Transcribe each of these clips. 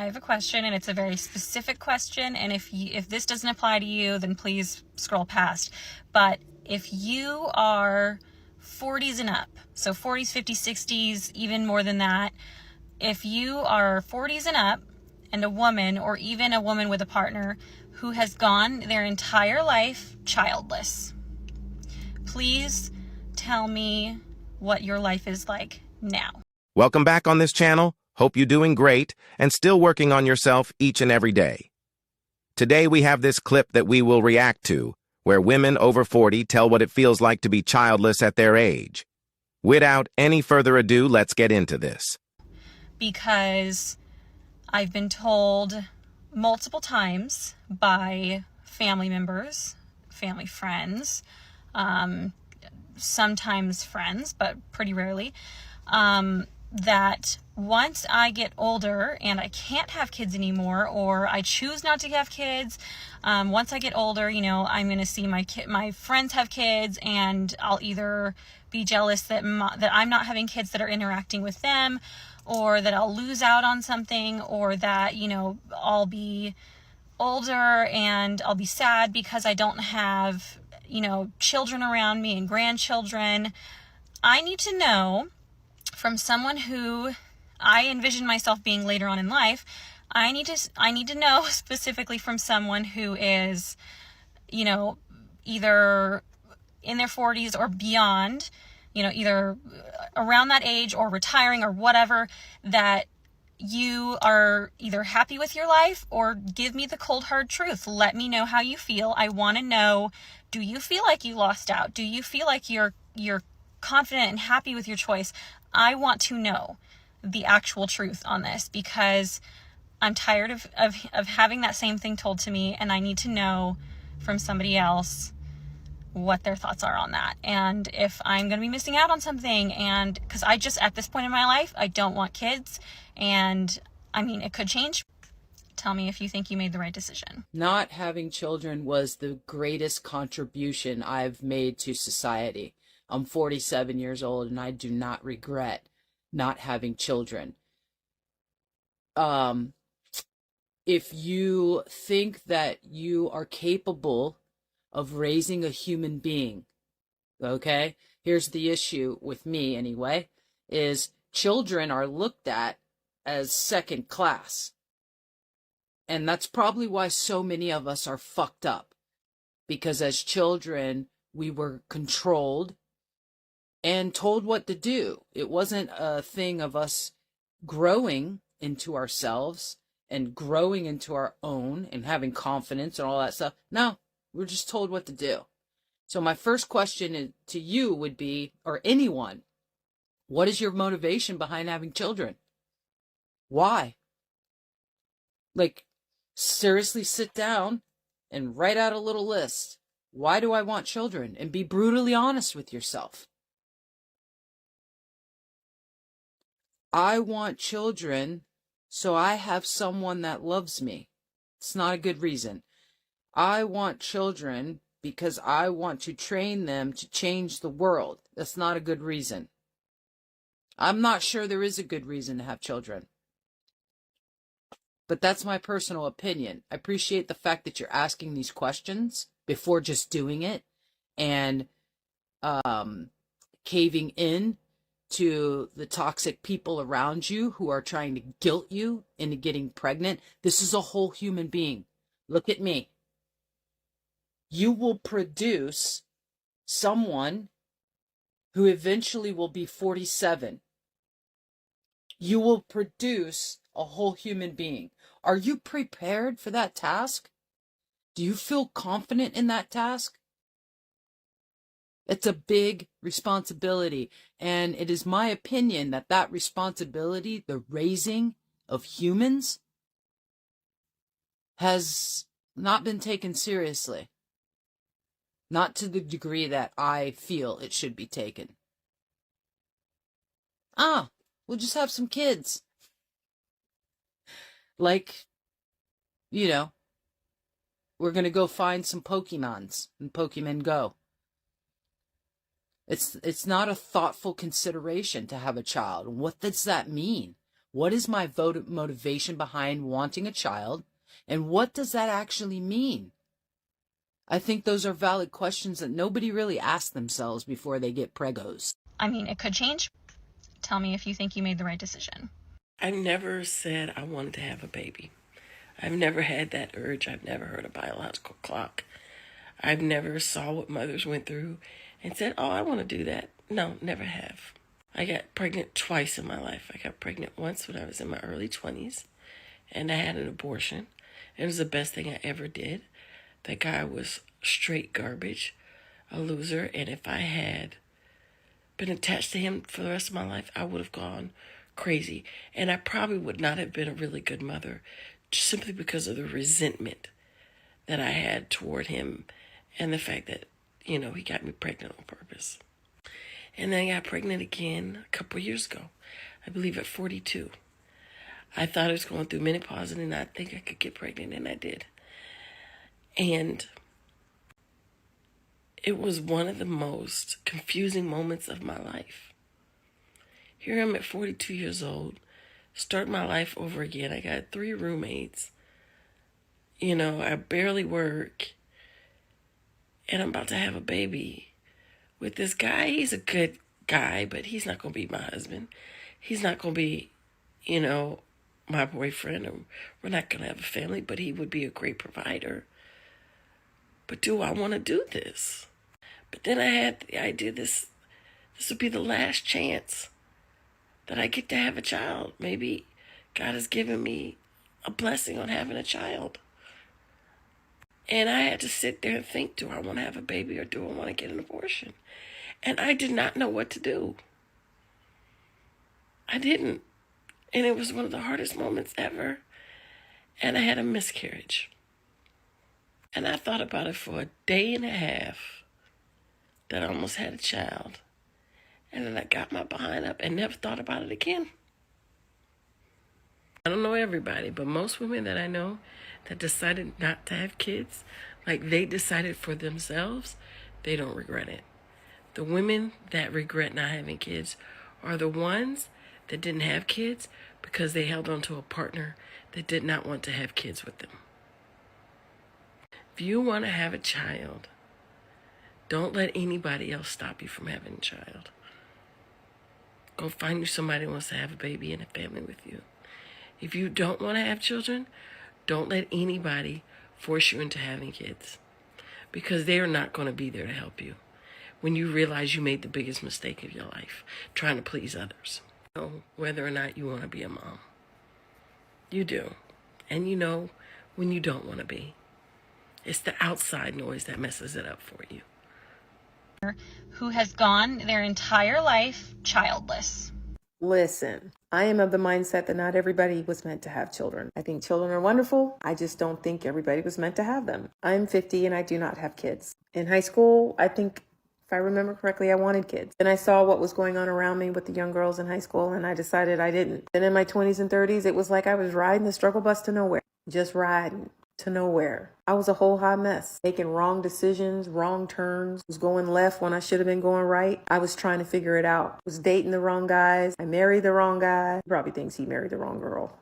I have a question, and it's a very specific question, and if this doesn't apply to you, then please scroll past. But if you are 40s and up, so 40s, 50s, 60s, even more than that, if you are 40s and up and a woman, or even a woman with a partner who has gone their entire life childless, please tell me what your life is like now. Welcome back on this channel. Hope you're doing great and still working on yourself each and every day. Today we have this clip that we will react to, where women over 40 tell what it feels like to be childless at their age. Without any further ado, let's get into this. Because I've been told multiple times by family members, family friends, sometimes friends, but pretty rarely, that once I get older and I can't have kids anymore, or I choose not to have kids, once I get older, you know, I'm going to see my friends have kids, and I'll either be jealous that I'm not having kids that are interacting with them, or that I'll lose out on something, or that, you know, I'll be older and I'll be sad because I don't have, you know, children around me and grandchildren. I need to know from someone who I envision myself being later on in life. I need to know specifically from someone who is, you know, either in their 40s or beyond, you know, either around that age or retiring or whatever, that you are either happy with your life, or give me the cold hard truth. Let me know how you feel. I want to know, do you feel like you lost out? Do you feel like you're confident and happy with your choice? I want to know the actual truth on this, because I'm tired of having that same thing told to me, and I need to know from somebody else what their thoughts are on that, and if I'm going to be missing out on something. And because I just, at this point in my life, I don't want kids, and I mean, it could change. Tell me if you think you made the right decision. Not having children was the greatest contribution I've made to society. I'm 47 years old, and I do not regret not having children. If you think that you are capable of raising a human being, okay, here's the issue with me anyway, is children are looked at as second class. And that's probably why so many of us are fucked up. Because as children, we were controlled and told what to do. It wasn't a thing of us growing into ourselves and growing into our own and having confidence and all that stuff. No, we're just told what to do. So my first question to you would be, or anyone, what is your motivation behind having children? Why? Like, seriously sit down and write out a little list. Why do I want children? And be brutally honest with yourself. I want children so I have someone that loves me. It's not a good reason. I want children because I want to train them to change the world. That's not a good reason. I'm not sure there is a good reason to have children. But that's my personal opinion. I appreciate the fact that you're asking these questions before just doing it and caving in to the toxic people around you who are trying to guilt you into getting pregnant. This is a whole human being. Look at me. You will produce someone who eventually will be 47. You will produce a whole human being. Are you prepared for that task? Do you feel confident in that task? It's a big responsibility, and it is my opinion that that responsibility, the raising of humans, has not been taken seriously. Not to the degree that I feel it should be taken. We'll just have some kids. Like, you know, we're going to go find some Pokemons in Pokemon Go. It's not a thoughtful consideration to have a child. What does that mean? What is my motivation behind wanting a child? And what does that actually mean? I think those are valid questions that nobody really asks themselves before they get pregos. I mean, it could change. Tell me if you think you made the right decision. I've never said I wanted to have a baby. I've never had that urge. I've never heard a biological clock. I've never saw what mothers went through and said, oh, I want to do that. No, never have. I got pregnant twice in my life. I got pregnant once when I was in my early 20s, and I had an abortion. It was the best thing I ever did. That guy was straight garbage, a loser, and if I had been attached to him for the rest of my life, I would have gone crazy. And I probably would not have been a really good mother, just simply because of the resentment that I had toward him and the fact that, he got me pregnant on purpose. And then I got pregnant again a couple of years ago, I believe at 42. I thought I was going through menopause and I think I could get pregnant, and I did. And it was one of the most confusing moments of my life. Here I'm at 42 years old, start my life over again. I got 3 roommates. I barely work. And I'm about to have a baby with this guy. He's a good guy, but he's not going to be my husband. He's not going to be, my boyfriend. Or we're not going to have a family, but he would be a great provider. But do I want to do this? But then I had the idea this would be the last chance that I get to have a child. Maybe God has given me a blessing on having a child. And I had to sit there and think, do I want to have a baby or do I want to get an abortion? And I did not know what to do. I didn't. And it was one of the hardest moments ever. And I had a miscarriage. And I thought about it for a day and a half, that I almost had a child. And then I got my behind up and never thought about it again. I don't know everybody, but most women that I know that decided not to have kids, like they decided for themselves, they don't regret it. The women that regret not having kids are the ones that didn't have kids because they held on to a partner that did not want to have kids with them. If you want to have a child, don't let anybody else stop you from having a child. Go find you somebody who wants to have a baby and a family with you. If you don't want to have children, don't let anybody force you into having kids, because they are not going to be there to help you when you realize you made the biggest mistake of your life, trying to please others. You know whether or not you want to be a mom. You do. And you know when you don't want to be. It's the outside noise that messes it up for you. Who has gone their entire life childless. Listen, I am of the mindset that not everybody was meant to have children. I think children are wonderful. I just don't think everybody was meant to have them. I'm 50 and I do not have kids. In high school, I think, if I remember correctly, I wanted kids. And I saw what was going on around me with the young girls in high school, and I decided I didn't. And in my 20s and 30s, it was like I was riding the struggle bus to nowhere. Just riding to nowhere. I was a whole hot mess, making wrong decisions, wrong turns, was going left when I should have been going right. I was trying to figure it out. Was dating the wrong guys. I married the wrong guy. He probably thinks he married the wrong girl.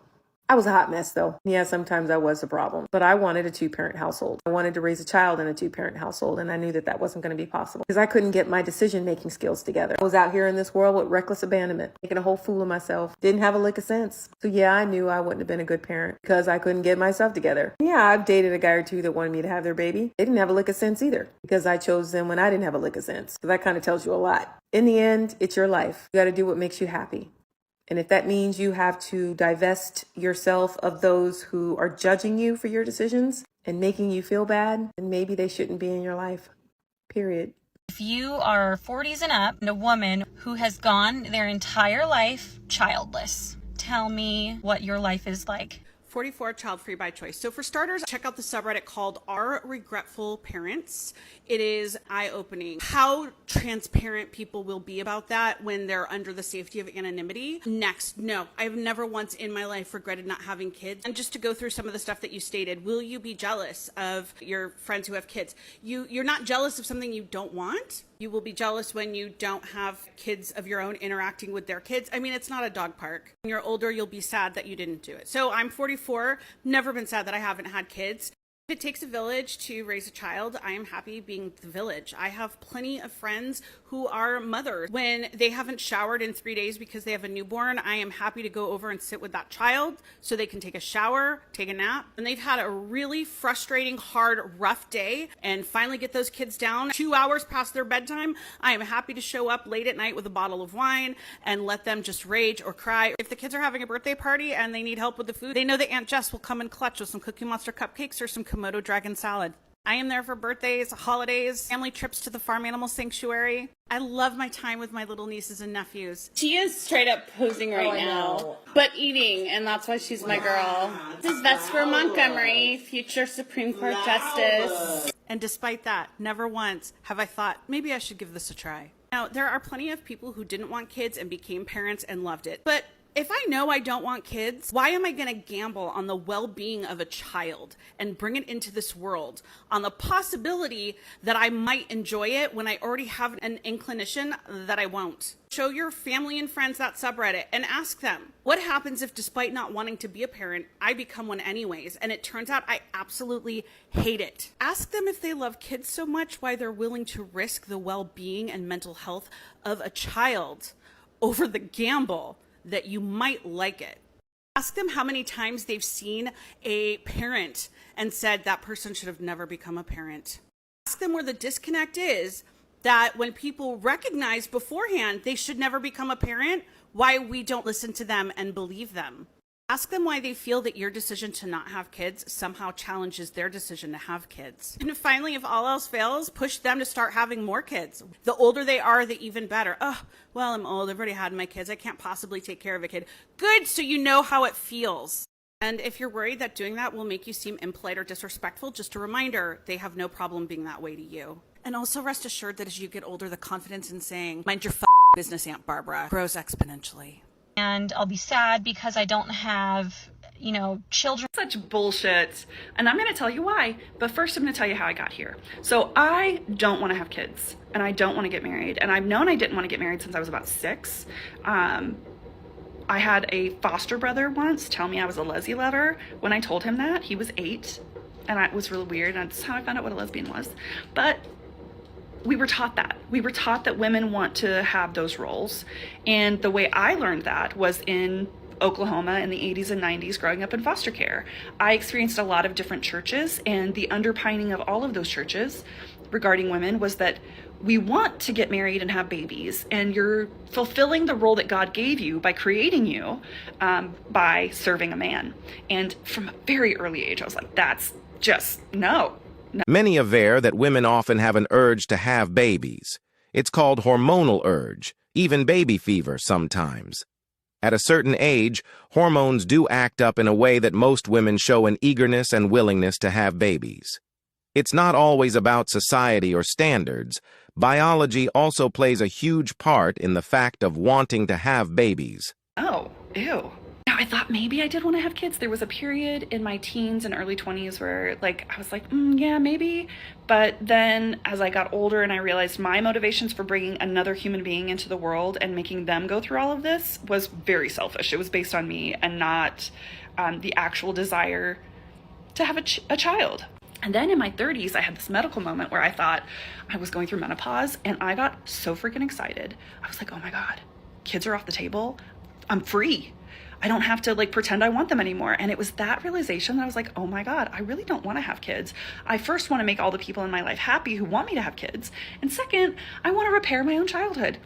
I was a hot mess though. Yeah, sometimes I was the problem, but I wanted a 2-parent household. I wanted to raise a child in a 2-parent household, and I knew that that wasn't going to be possible because I couldn't get my decision-making skills together. I was out here in this world with reckless abandonment, making a whole fool of myself. Didn't have a lick of sense. So yeah, I knew I wouldn't have been a good parent because I couldn't get myself together. Yeah, I've dated a guy or two that wanted me to have their baby. They didn't have a lick of sense either because I chose them when I didn't have a lick of sense. So that kind of tells you a lot. In the end, it's your life. You got to do what makes you happy. And if that means you have to divest yourself of those who are judging you for your decisions and making you feel bad, then maybe they shouldn't be in your life. Period. If you are 40s and up and a woman who has gone their entire life childless, tell me what your life is like. 44, child-free by choice. So for starters, check out the subreddit called Our Regretful Parents. It is eye-opening how transparent people will be about that when they're under the safety of anonymity. Next, no, I've never once in my life regretted not having kids. And just to go through some of the stuff that you stated, will you be jealous of your friends who have kids? You're not jealous of something you don't want. You will be jealous when you don't have kids of your own interacting with their kids. I mean, it's not a dog park. When you're older, you'll be sad that you didn't do it. So I'm 44, never been sad that I haven't had kids. If it takes a village to raise a child, I am happy being the village. I have plenty of friends who are mothers. When they haven't showered in 3 days because they have a newborn, I am happy to go over and sit with that child so they can take a shower, take a nap. And they've had a really frustrating, hard, rough day and finally get those kids down 2 hours past their bedtime. I am happy to show up late at night with a bottle of wine and let them just rage or cry. If the kids are having a birthday party and they need help with the food, they know that Aunt Jess will come and clutch with some Cookie Monster cupcakes or some Komodo dragon salad. I am there for birthdays, holidays, family trips to the farm animal sanctuary. I love my time with my little nieces and nephews. She is straight up posing right now, but eating, and that's why she's my girl. This is Vesper Montgomery, future Supreme Court Justice. And despite that, never once have I thought, maybe I should give this a try. Now, there are plenty of people who didn't want kids and became parents and loved it. But if I know I don't want kids, why am I going to gamble on the well-being of a child and bring it into this world on the possibility that I might enjoy it when I already have an inclination that I won't? Show your family and friends that subreddit and ask them, what happens if, despite not wanting to be a parent, I become one anyways, and it turns out I absolutely hate it? Ask them if they love kids so much, why they're willing to risk the well-being and mental health of a child over the gamble that you might like it. Ask them how many times they've seen a parent and said that person should have never become a parent. Ask them where the disconnect is, that when people recognize beforehand they should never become a parent, why we don't listen to them and believe them. Ask them why they feel that your decision to not have kids somehow challenges their decision to have kids. And finally, if all else fails, push them to start having more kids. The older they are, the even better. Oh, well, I'm old. I've already had my kids. I can't possibly take care of a kid. Good, so you know how it feels. And if you're worried that doing that will make you seem impolite or disrespectful, just a reminder, they have no problem being that way to you. And also rest assured that as you get older, the confidence in saying, mind your business, Aunt Barbara, grows exponentially. And I'll be sad because I don't have, children. Such bullshit. And I'm going to tell you why. But first, I'm going to tell you how I got here. So I don't want to have kids and I don't want to get married. And I've known I didn't want to get married since I was about 6. I had a foster brother once tell me I was a lesbian lover. When I told him that, he was 8. And it was really weird. And that's how I found out what a lesbian was. But we were taught that. We were taught that women want to have those roles. And the way I learned that was in Oklahoma in the 80s and 90s growing up in foster care. I experienced a lot of different churches, and the underpinning of all of those churches regarding women was that we want to get married and have babies, and you're fulfilling the role that God gave you by creating you by serving a man. And from a very early age, I was like, that's just no. Many aver that women often have an urge to have babies. It's called hormonal urge, even baby fever sometimes. At a certain age, hormones do act up in a way that most women show an eagerness and willingness to have babies. It's not always about society or standards. Biology also plays a huge part in the fact of wanting to have babies. Oh, ew. Now, I thought maybe I did want to have kids. There was a period in my teens and early 20s where, I was like, yeah, maybe. But then as I got older and I realized my motivations for bringing another human being into the world and making them go through all of this was very selfish. It was based on me and not the actual desire to have a child. And then in my 30s, I had this medical moment where I thought I was going through menopause, and I got so freaking excited. I was like, oh my God, kids are off the table. I'm free. I don't have to pretend I want them anymore. And it was that realization that I was like, oh my God, I really don't want to have kids. I first want to make all the people in my life happy who want me to have kids. And second, I want to repair my own childhood.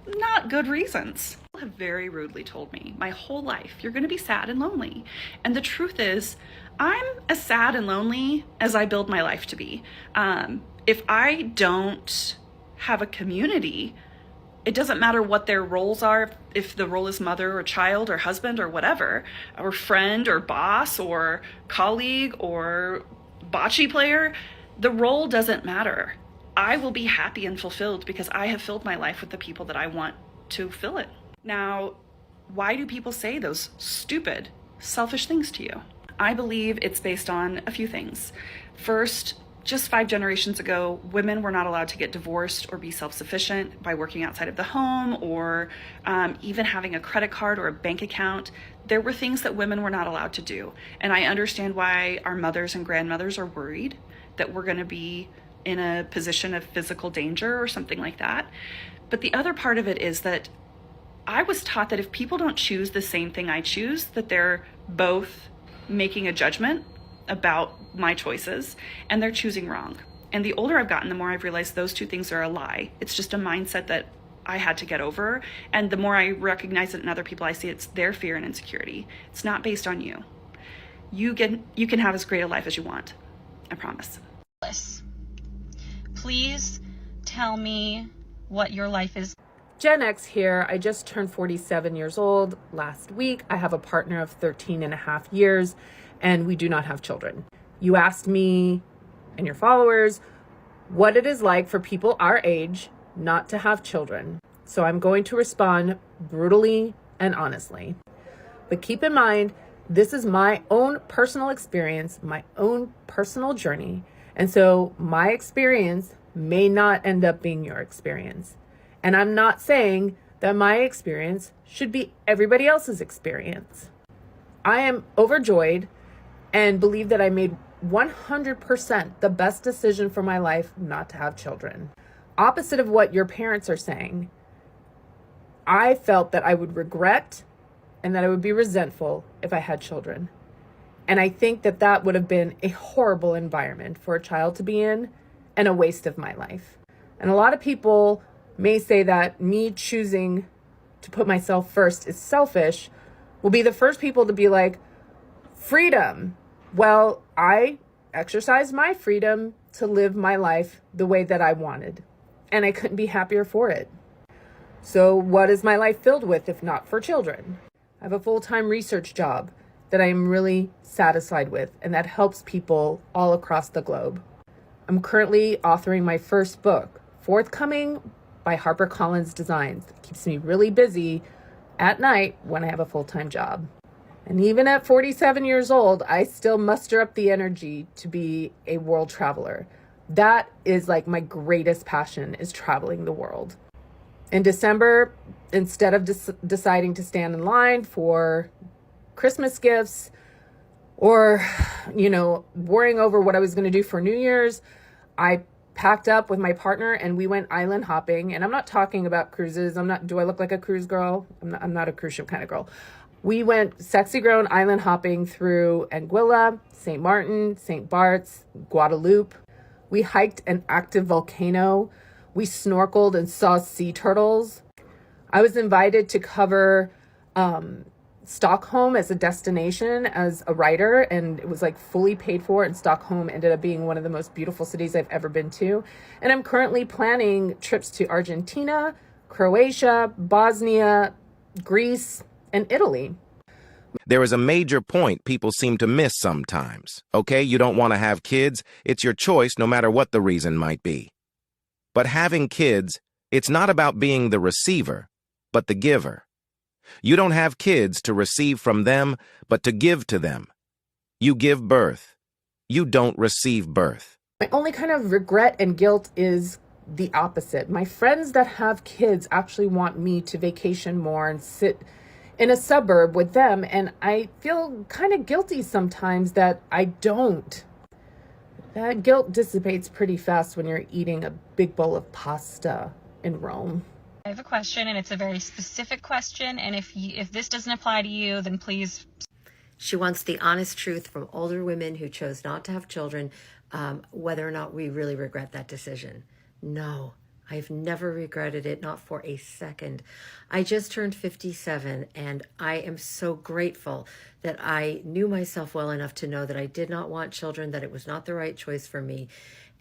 Not good reasons. People have very rudely told me my whole life, you're going to be sad and lonely. And the truth is, I'm as sad and lonely as I build my life to be. If I don't have a community, it doesn't matter what their roles are, if the role is mother or child or husband or whatever, or friend or boss or colleague or bocce player, the role doesn't matter. I will be happy and fulfilled because I have filled my life with the people that I want to fill it. Now, why do people say those stupid, selfish things to you? I believe it's based on a few things. First, just 5 generations ago, women were not allowed to get divorced or be self-sufficient by working outside of the home or even having a credit card or a bank account. There were things that women were not allowed to do. And I understand why our mothers and grandmothers are worried that we're going to be in a position of physical danger or something like that. But the other part of it is that I was taught that if people don't choose the same thing I choose, that they're both making a judgment about my choices and they're choosing wrong. And the older I've gotten, the more I've realized those two things are a lie. It's just a mindset that I had to get over. And the more I recognize it in other people, I see it's their fear and insecurity. It's not based on you. You can have as great a life as you want. I promise. Please tell me what your life is. Gen X here. I just turned 47 years old last week. I have a partner of 13 and a half years, and we do not have children. You asked me and your followers what it is like for people our age not to have children. So I'm going to respond brutally and honestly. But keep in mind, this is my own personal experience, my own personal journey. And so my experience may not end up being your experience. And I'm not saying that my experience should be everybody else's experience. I am overjoyed and believe that I made 100% the best decision for my life not to have children. Opposite of what your parents are saying, I felt that I would regret and that I would be resentful if I had children. And I think that that would have been a horrible environment for a child to be in and a waste of my life. And a lot of people may say that me choosing to put myself first is selfish, will be the first people to be like, freedom. Well, I exercised my freedom to live my life the way that I wanted, and I couldn't be happier for it. So what is my life filled with if not for children? I have a full-time research job that I am really satisfied with, and that helps people all across the globe. I'm currently authoring my first book, forthcoming by HarperCollins Designs. It keeps me really busy at night when I have a full-time job. And even at 47 years old, I still muster up the energy to be a world traveler. That is like my greatest passion, is traveling the world. In December, instead of deciding to stand in line for Christmas gifts or, worrying over what I was going to do for New Year's, I packed up with my partner and we went island hopping. And I'm not talking about cruises. Do I look like a cruise girl? I'm not a cruise ship kind of girl. We went sexy grown island hopping through Anguilla, St. Martin, St. Bart's, Guadeloupe. We hiked an active volcano. We snorkeled and saw sea turtles. I was invited to cover Stockholm as a destination as a writer, and it was like fully paid for, and Stockholm ended up being one of the most beautiful cities I've ever been to. And I'm currently planning trips to Argentina, Croatia, Bosnia, Greece, and Italy. There is a major point people seem to miss sometimes. Okay, you don't want to have kids. It's your choice no matter what the reason might be. But having kids, it's not about being the receiver, but the giver. You don't have kids to receive from them, but to give to them. You give birth. You don't receive birth. My only kind of regret and guilt is the opposite. My friends that have kids actually want me to vacation more and sit in a suburb with them, and I feel kind of guilty sometimes that I don't. That guilt dissipates pretty fast when you're eating a big bowl of pasta in Rome. I have a question, and it's a very specific question, and if this doesn't apply to you, then please. She wants the honest truth from older women who chose not to have children, whether or not we really regret that decision. No, I've never regretted it, not for a second. I just turned 57, and I am so grateful that I knew myself well enough to know that I did not want children, that it was not the right choice for me.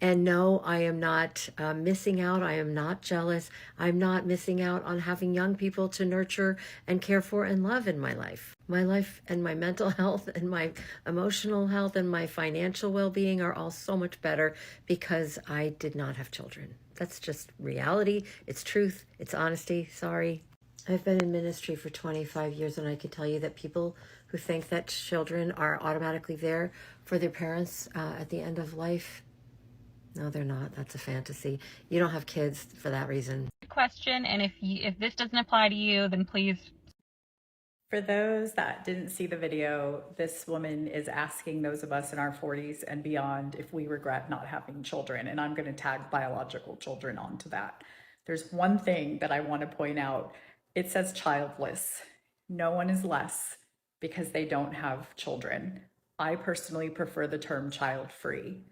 And no, I am not missing out. I am not jealous. I'm not missing out on having young people to nurture and care for and love in my life. My life and my mental health and my emotional health and my financial well-being are all so much better because I did not have children. That's just reality. It's truth. It's honesty. Sorry. I've been in ministry for 25 years, and I can tell you that people who think that children are automatically there for their parents at the end of life, No, they're not. That's a fantasy. You don't have kids for that reason. Question, and if this doesn't apply to you, then please. For those that didn't see the video, this woman is asking those of us in our 40s and beyond if we regret not having children, and I'm going to tag biological children onto that. There's one thing that I want to point out. It says childless. No one is less because they don't have children. I personally prefer the term child-free.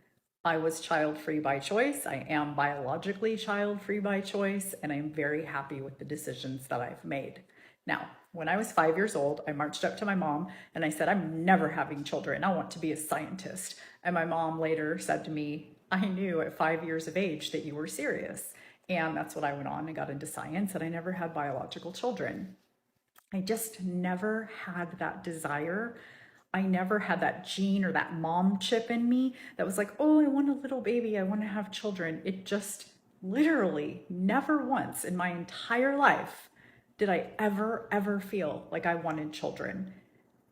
I was child-free by choice. I am biologically child-free by choice, and I'm very happy with the decisions that I've made. Now, when I was 5 years old, I marched up to my mom and I said, I'm never having children. I want to be a scientist. And my mom later said to me, I knew at 5 years of age that you were serious. And that's what I went on and got into science, and I never had biological children. I just never had that desire. I never had that gene or that mom chip in me that was like, oh, I want a little baby. I want to have children. It just literally never once in my entire life did I ever feel like I wanted children.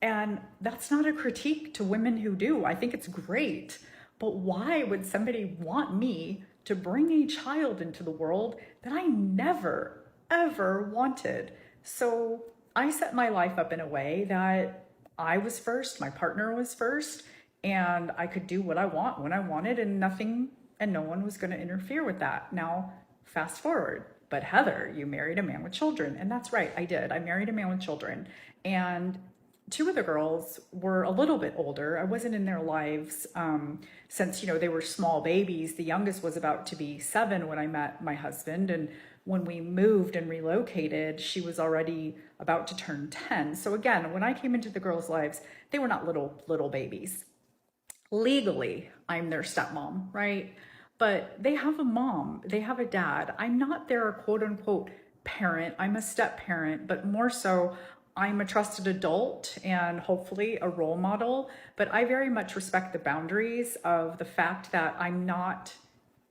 And that's not a critique to women who do. I think it's great. But why would somebody want me to bring a child into the world that I never, ever wanted? So I set my life up in a way that I was first, my partner was first, and I could do what I want when I wanted, and nothing and no one was going to interfere with that. Now, fast forward. But Heather, you married a man with children. And that's right, I did. I married a man with children. And two of the girls were a little bit older. I wasn't in their lives since, they were small babies. The youngest was about to be 7 when I met my husband. And when we moved and relocated, she was already about to turn 10. So again, when I came into the girls' lives, they were not little babies. Legally, I'm their stepmom, right? But they have a mom, they have a dad. I'm not their quote unquote parent. I'm a step parent, but more so I'm a trusted adult and hopefully a role model. But I very much respect the boundaries of the fact that I'm not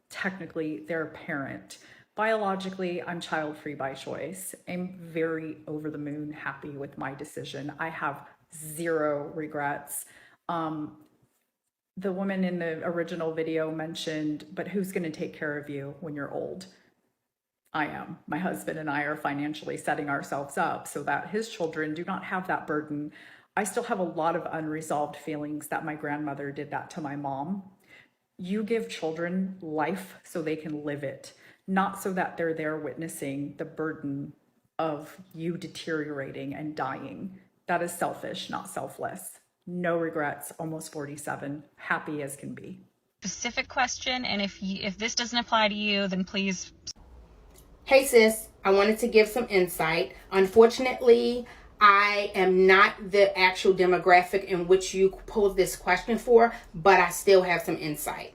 technically their parent. Biologically, I'm child-free by choice. I'm very over the moon happy with my decision. I have zero regrets. The woman in the original video mentioned, but who's going to take care of you when you're old? I am. My husband and I are financially setting ourselves up so that his children do not have that burden. I still have a lot of unresolved feelings that my grandmother did that to my mom. You give children life so they can live it, not so that they're there witnessing the burden of you deteriorating and dying. That is selfish, not selfless. No regrets, almost 47, happy as can be. Specific question, and if this doesn't apply to you, then please. Hey sis, I wanted to give some insight. Unfortunately, I am not the actual demographic in which you posed this question for, but I still have some insight.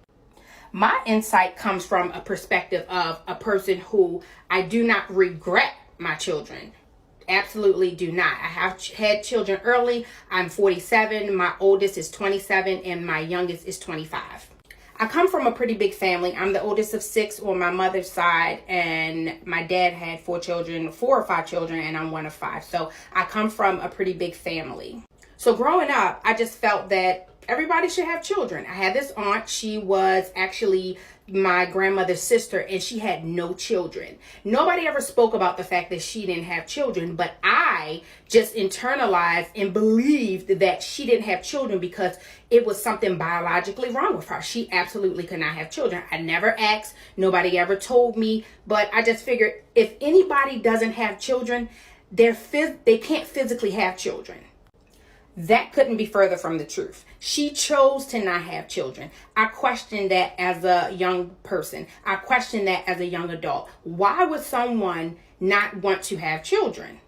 My insight comes from a perspective of a person who I do not regret my children. Absolutely do not. I have had children early. I'm 47. My oldest is 27 and my youngest is 25. I come from a pretty big family. I'm the oldest of 6 on my mother's side, and my dad had 4 or 5 children, and I'm one of 5. So I come from a pretty big family. So growing up, I just felt that everybody should have children. I had this aunt. She was actually my grandmother's sister, and she had no children. Nobody ever spoke about the fact that she didn't have children, but I just internalized and believed that she didn't have children because it was something biologically wrong with her. She absolutely could not have children. I never asked. Nobody ever told me, but I just figured if anybody doesn't have children, they can't physically have children. That couldn't be further from the truth. She chose to not have children. I questioned that as a young person. I questioned that as a young adult. Why would someone not want to have children?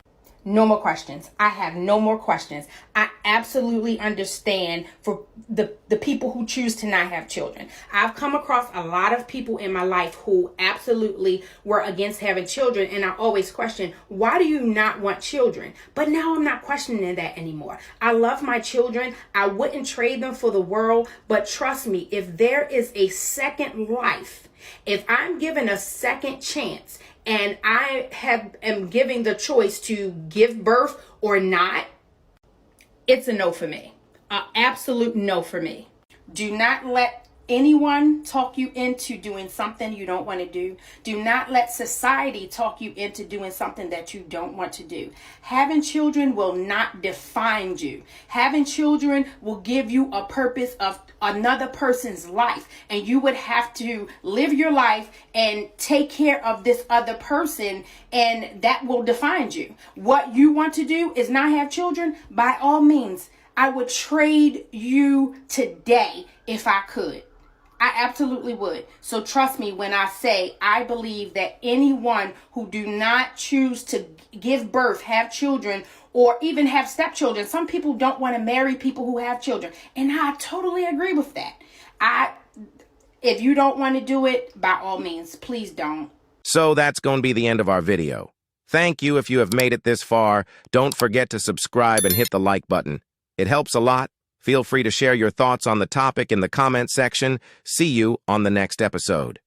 No more questions. I have no more questions. I absolutely understand for the people who choose to not have children. I've come across a lot of people in my life who absolutely were against having children, and I always question, why do you not want children? But now I'm not questioning that anymore. I love my children. I wouldn't trade them for the world, but trust me, if there is a second life, if I'm given a second chance, and I am giving the choice to give birth or not, it's a no for me. An absolute no for me. Do not let anyone talk you into doing something you don't want to do. Do not let society talk you into doing something that you don't want to do. Having children will not define you. Having children will give you a purpose of another person's life, and you would have to live your life and take care of this other person, and that will define you. What you want to do is not have children. By all means, I would trade you today if I could. I absolutely would. So trust me when I say I believe that anyone who do not choose to give birth, have children, or even have stepchildren, some people don't want to marry people who have children. And I totally agree with that. If you don't want to do it, by all means, please don't. So that's going to be the end of our video. Thank you if you have made it this far. Don't forget to subscribe and hit the like button. It helps a lot. Feel free to share your thoughts on the topic in the comment section. See you on the next episode.